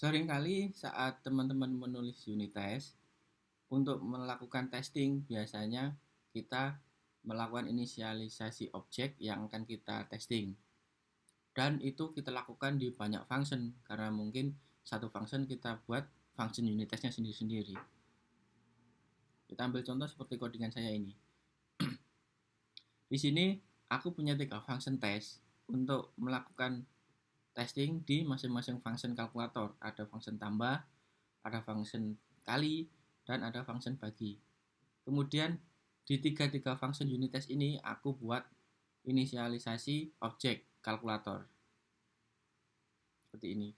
Seringkali saat teman-teman menulis unit test, untuk melakukan testing biasanya kita melakukan inisialisasi objek yang akan kita testing. Dan itu kita lakukan di banyak function karena mungkin satu function kita buat function unit testnya sendiri-sendiri. Kita ambil contoh seperti codingan saya ini. Di sini aku punya 3 function test untuk melakukan testing di masing-masing function kalkulator. Ada function tambah, ada function kali, dan ada function bagi. Kemudian di tiga function unit test ini aku buat inisialisasi objek kalkulator. Seperti ini.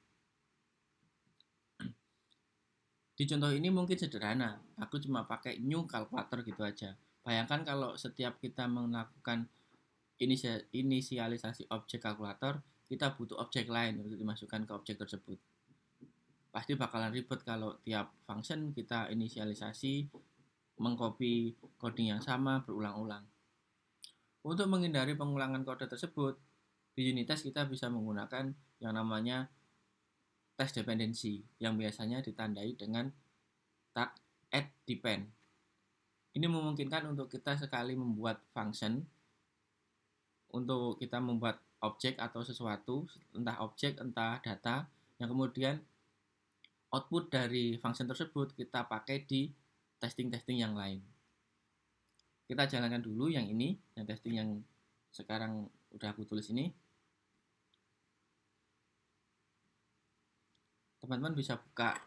Di contoh ini mungkin sederhana, aku cuma pakai new kalkulator gitu aja. Bayangkan kalau setiap kita melakukan inisialisasi objek kalkulator, kita butuh objek lain untuk dimasukkan ke objek tersebut. Pasti bakalan ribet kalau tiap function kita inisialisasi, mengcopy coding yang sama berulang-ulang. Untuk menghindari pengulangan kode tersebut, di unit test kita bisa menggunakan yang namanya test dependency yang biasanya ditandai dengan tag @depend. Ini memungkinkan untuk kita sekali membuat function, untuk kita membuat objek atau sesuatu, entah objek, entah data, yang kemudian output dari function tersebut kita pakai di testing-testing yang lain. Kita jalankan dulu yang ini, yang testing yang sekarang udah aku tulis ini. Teman-teman bisa buka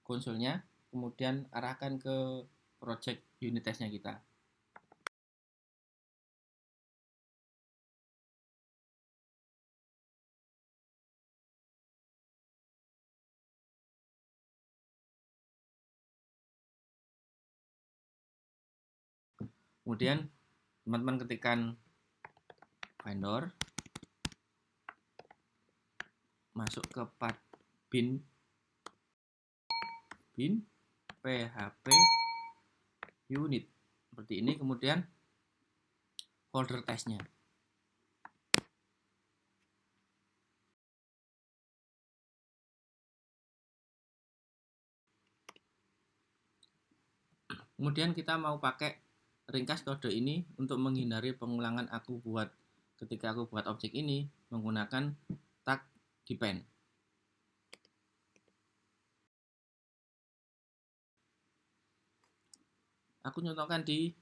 konsolnya, kemudian arahkan ke project unit testnya kita. Kemudian teman-teman ketikkan vendor, masuk ke path bin php unit seperti ini, kemudian folder testnya. Kemudian kita mau pakai ringkas kode ini untuk menghindari pengulangan ketika aku buat objek ini menggunakan tag depend. Aku contohkan di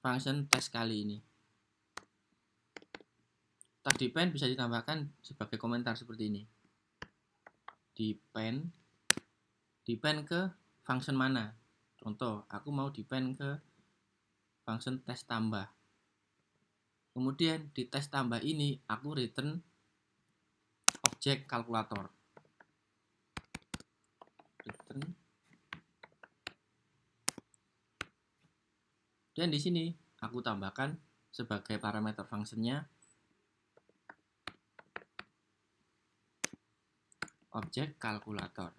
function test kali ini. Tag depend bisa ditambahkan sebagai komentar seperti ini. Depend ke function mana? Contoh, aku mau depend ke function test tambah. Kemudian di tes tambah ini aku return objek kalkulator. Dan di sini aku tambahkan sebagai parameter fungsinya objek kalkulator.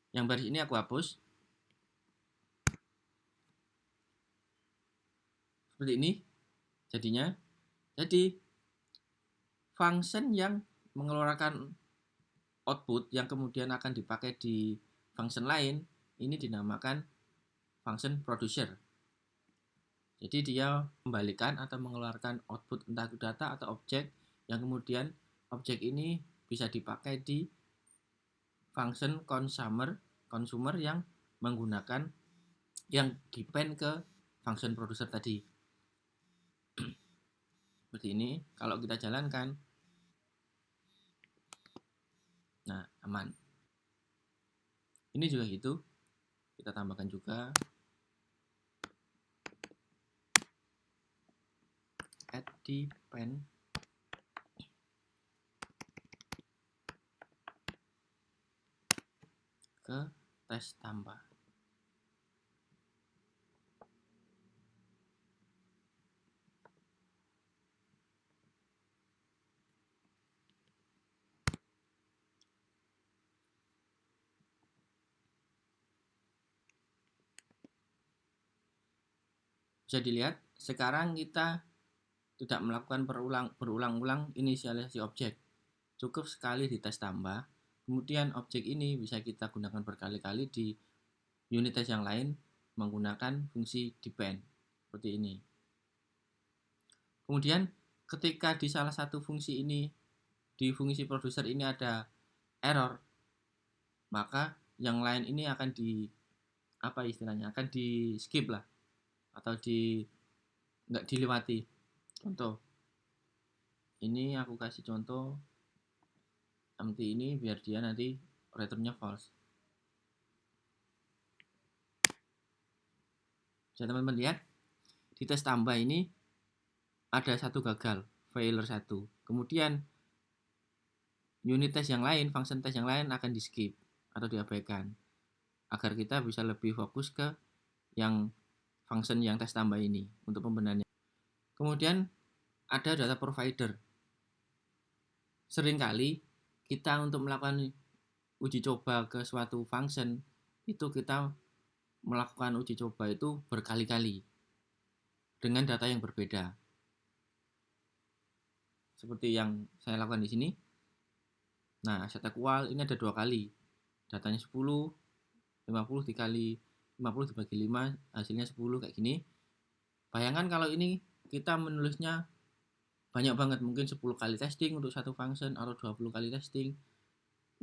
Yang baris ini aku hapus. Seperti ini jadinya. Jadi function yang mengeluarkan output yang kemudian akan dipakai di function lain ini dinamakan function producer. Jadi dia membalikan atau mengeluarkan output entah itu data atau objek yang kemudian objek ini bisa dipakai di function consumer yang menggunakan yang depend ke function producer tadi. Seperti ini kalau kita jalankan. Nah, aman. Ini juga gitu. Kita tambahkan juga @depend ke tes tambah. Bisa dilihat sekarang kita tidak melakukan berulang-ulang inisialisasi objek. Cukup sekali di tes tambah, kemudian objek ini bisa kita gunakan berkali-kali di unit tes yang lain menggunakan fungsi depend seperti ini. Kemudian ketika di salah satu fungsi ini, di fungsi produser ini ada error, maka yang lain ini akan akan di skip lah, atau nggak dilewati. Contoh, ini aku kasih contoh empty ini biar dia nanti returnnya false. Bisa teman-teman lihat di tes tambah ini ada satu gagal, failure 1. Kemudian unit tes yang lain, function tes yang lain akan di skip atau diabaikan agar kita bisa lebih fokus ke yang function yang tes tambah ini untuk pembenahannya. Kemudian ada data provider. Seringkali kita untuk melakukan uji coba ke suatu function itu kita melakukan uji coba itu berkali-kali dengan data yang berbeda. Seperti yang saya lakukan di sini. Nah, set equal ini ada 2 kali. Datanya 10, 50 dikali 50 dibagi 5, hasilnya 10 kayak gini. Bayangkan kalau ini kita menulisnya banyak banget, mungkin 10 kali testing untuk satu function atau 20 kali testing.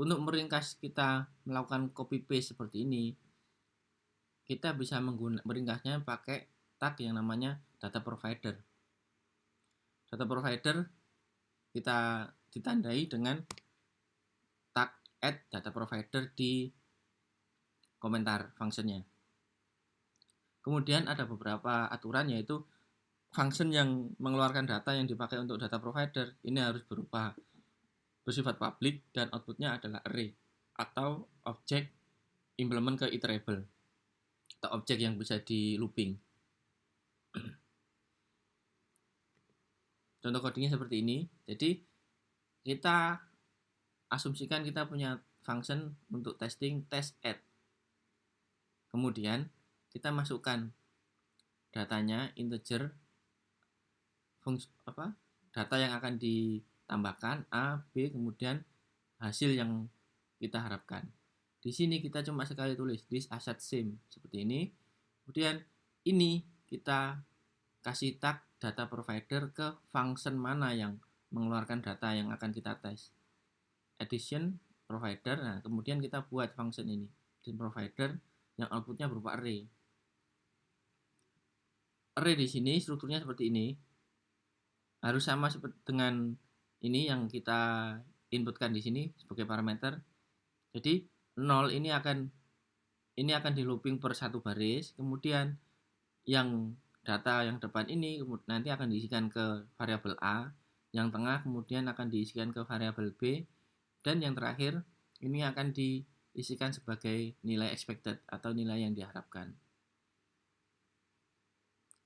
Untuk meringkas kita melakukan copy paste seperti ini, kita bisa meringkasnya pakai tag yang namanya data provider. Data provider kita ditandai dengan tag add data provider di komentar functionnya. Kemudian ada beberapa aturan, yaitu function yang mengeluarkan data yang dipakai untuk data provider ini harus bersifat public dan outputnya adalah array atau objek implement ke iterable atau objek yang bisa di looping. Contoh codingnya seperti ini. Jadi kita asumsikan kita punya function untuk testing test add. Kemudian kita masukkan datanya integer, data yang akan ditambahkan A, B, kemudian hasil yang kita harapkan. Di sini kita cuma sekali tulis this asset same seperti ini. Kemudian ini kita kasih tag data provider ke function mana yang mengeluarkan data yang akan kita tes. Addition provider. Nah, kemudian kita buat function ini addition provider yang outputnya berupa array. Array di sini strukturnya seperti ini. Harus sama seperti dengan ini yang kita inputkan di sini sebagai parameter. Jadi 0 ini akan di looping per satu baris, kemudian yang data yang depan ini nanti akan diisikan ke variabel A, yang tengah kemudian akan diisikan ke variabel B, dan yang terakhir ini akan diisikan sebagai nilai expected atau nilai yang diharapkan.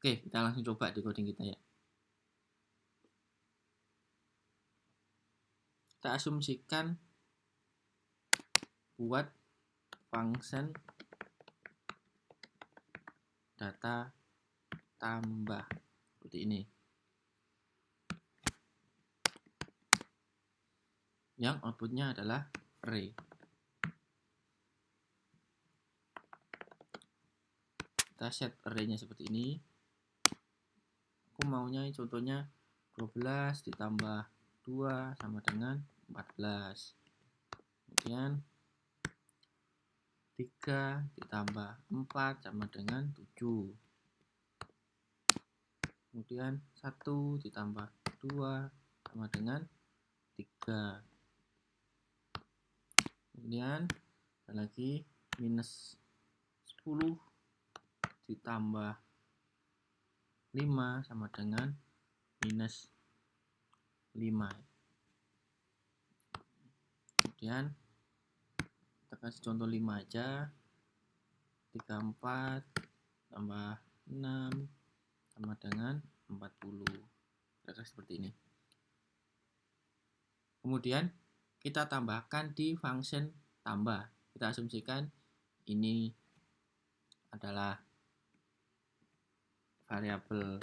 Oke, kita langsung coba di coding kita ya. Kita asumsikan buat function data tambah seperti ini, yang outputnya adalah array. Kita set arraynya seperti ini. Aku maunya contohnya 12 ditambah 2 sama dengan 14. Kemudian 3 ditambah 4 sama dengan 7. Kemudian 1 ditambah 2 sama dengan 3. Kemudian ada lagi minus 10 ditambah 5 sama dengan minus 5. Kemudian kita kasih contoh 5 aja. 34 tambah 6 sama dengan 40. Kira-kira seperti ini. Kemudian kita tambahkan di function tambah. Kita asumsikan ini adalah variabel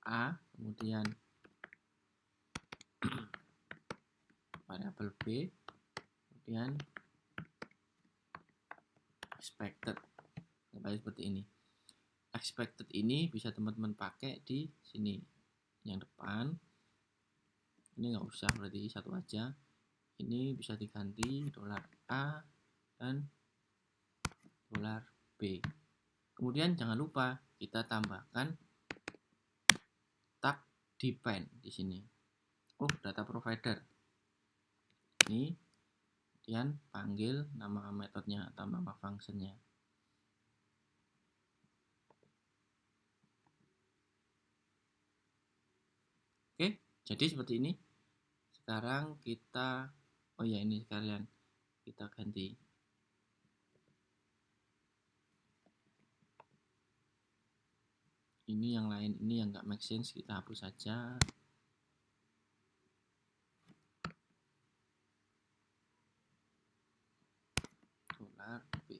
A, kemudian variabel B, kemudian expected. Kembali seperti ini. Expected ini bisa teman-teman pakai di sini. Yang depan ini nggak usah, berarti satu aja. Ini bisa diganti $A dan $B. Kemudian jangan lupa kita tambahkan tag depend di sini. Data provider. Ini kemudian panggil nama metodenya atau nama functionnya. Oke, jadi seperti ini. Sekarang kita, ini sekalian kita ganti. Ini yang lain, ini yang nggak make sense, kita hapus saja. $B.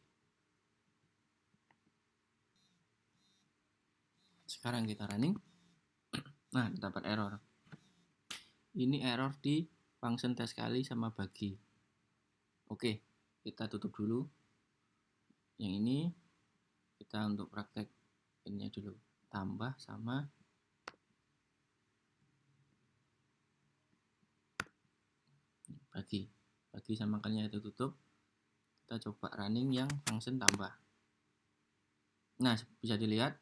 Sekarang kita running. Nah, dapat error. Ini error di function test kali sama bagi. Oke, kita tutup dulu. Yang ini kita untuk praktek ini dulu, tambah sama bagi sama kalinya itu tutup. Kita coba running yang function tambah. Nah, bisa dilihat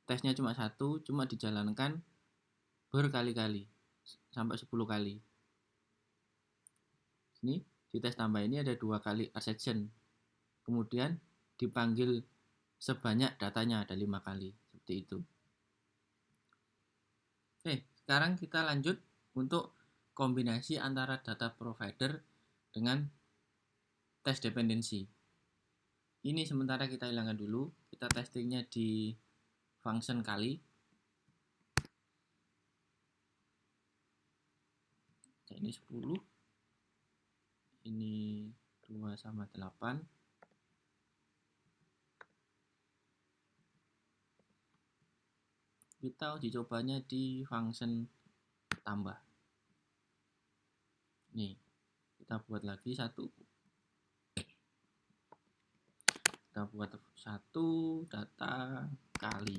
tesnya cuma satu, cuma dijalankan berkali-kali sampai 10 kali. Ini di tes tambah ini ada 2 kali assertion, kemudian dipanggil sebanyak datanya ada 5 kali, seperti itu. Oke, sekarang kita lanjut untuk kombinasi antara data provider dengan test dependency. Ini sementara kita hilangkan dulu, kita testingnya di function kali. Ini 10, ini 2 sama 8. Kita uji cobanya di function tambah. Nih, kita buat lagi satu. Kita buat satu data kali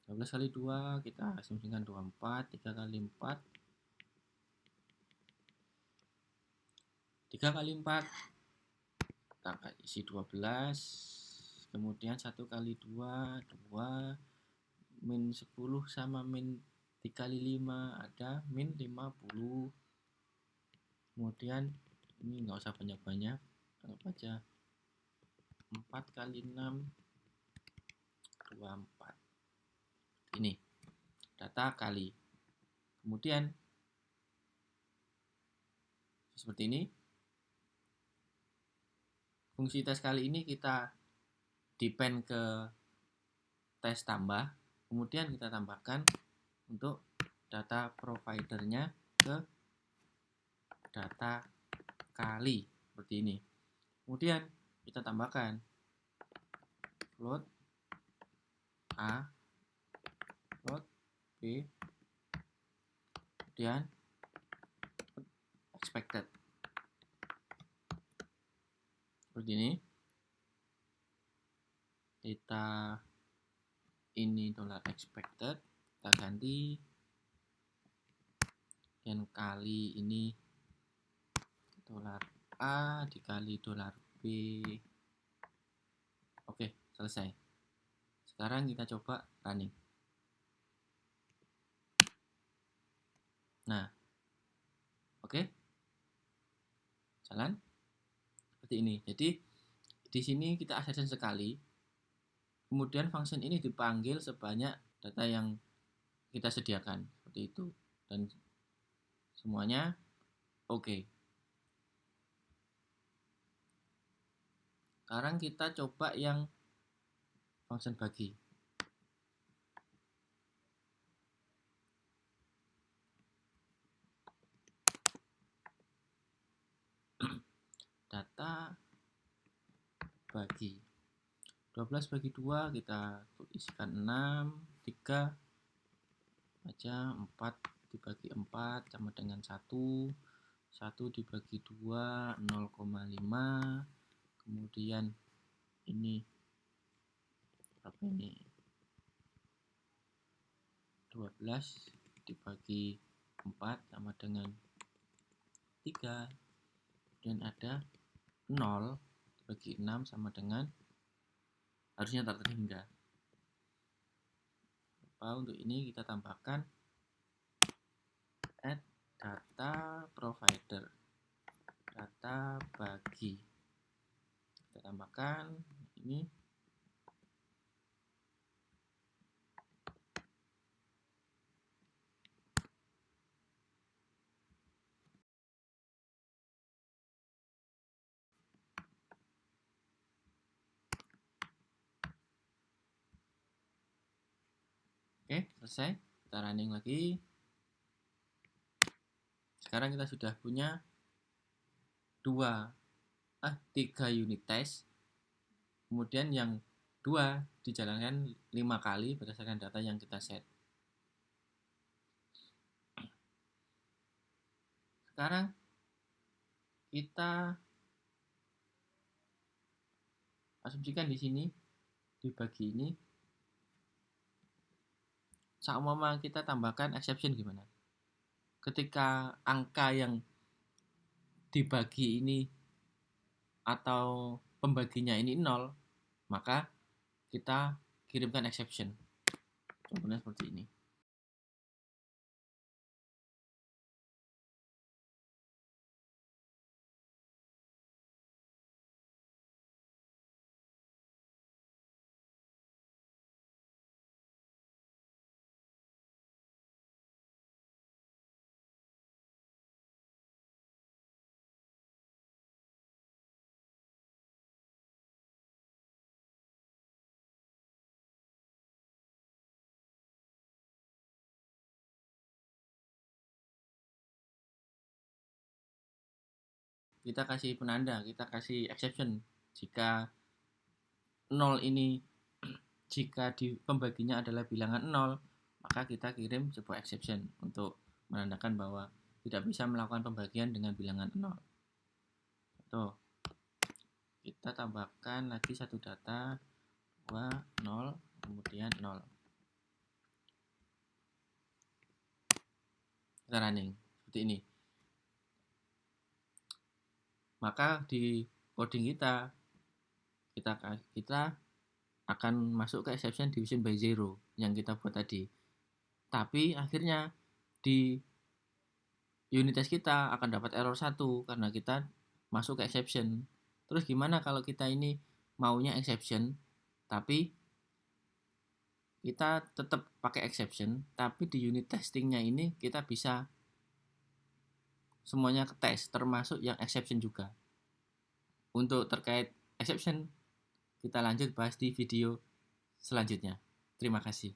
12 kali 2, kita asumsikan 24, 3 kali 4, 3 kali 4 kita isi 12, kemudian 1 kali 2, 2, min 10 sama min 3 kali 5 ada min 50. Kemudian ini nggak usah banyak-banyak, anggap aja 4 kali 6, 24. Ini data kali. Kemudian seperti ini. Fungsi tes kali ini kita depend ke tes tambah, kemudian kita tambahkan untuk data providernya ke data kali seperti ini. Kemudian kita tambahkan float A, float B, kemudian expected seperti ini. Kita ini $expected, kita ganti, dan kali ini $A dikali $B. Oke, selesai. Sekarang kita coba running. Nah, oke, jalan seperti ini. Jadi di sini kita assertion sekali, kemudian function ini dipanggil sebanyak data yang kita sediakan, seperti itu, dan semuanya oke. Sekarang kita coba yang function bagi. Data bagi 12 bagi 2 kita isikan 6, 3 aja, 4 dibagi 4 sama dengan 1 dibagi 2 0,5, kemudian ini berapa ini, 12 dibagi 4 sama dengan 3, dan ada 0 dibagi 6 sama dengan, harusnya tak terhingga. Untuk ini kita tambahkan add data provider, data bagi, kita tambahkan ini. Oke, selesai. Kita running lagi. Sekarang kita sudah punya 3 unit test. Kemudian yang 2 dijalankan 5 kali berdasarkan data yang kita set. Sekarang kita asumsikan di sini, dibagi ini, seumpama kita tambahkan exception gimana? Ketika angka yang dibagi ini atau pembaginya ini 0, maka kita kirimkan exception. Contohnya seperti ini. Kita kasih penanda, kita kasih exception jika 0 ini, jika di pembaginya adalah bilangan 0, maka kita kirim sebuah exception untuk menandakan bahwa tidak bisa melakukan pembagian dengan bilangan 0. Tuh, kita tambahkan lagi satu data, 2, 0, kemudian 0. Kita running seperti ini. Maka di coding kita akan masuk ke exception division by zero yang kita buat tadi. Tapi akhirnya di unit test kita akan dapat error 1 karena kita masuk ke exception. Terus gimana kalau kita ini maunya exception, tapi kita tetap pakai exception, tapi di unit testingnya ini kita bisa semuanya ke tes, termasuk yang exception juga. Untuk terkait exception, kita lanjut bahas di video selanjutnya. Terima kasih.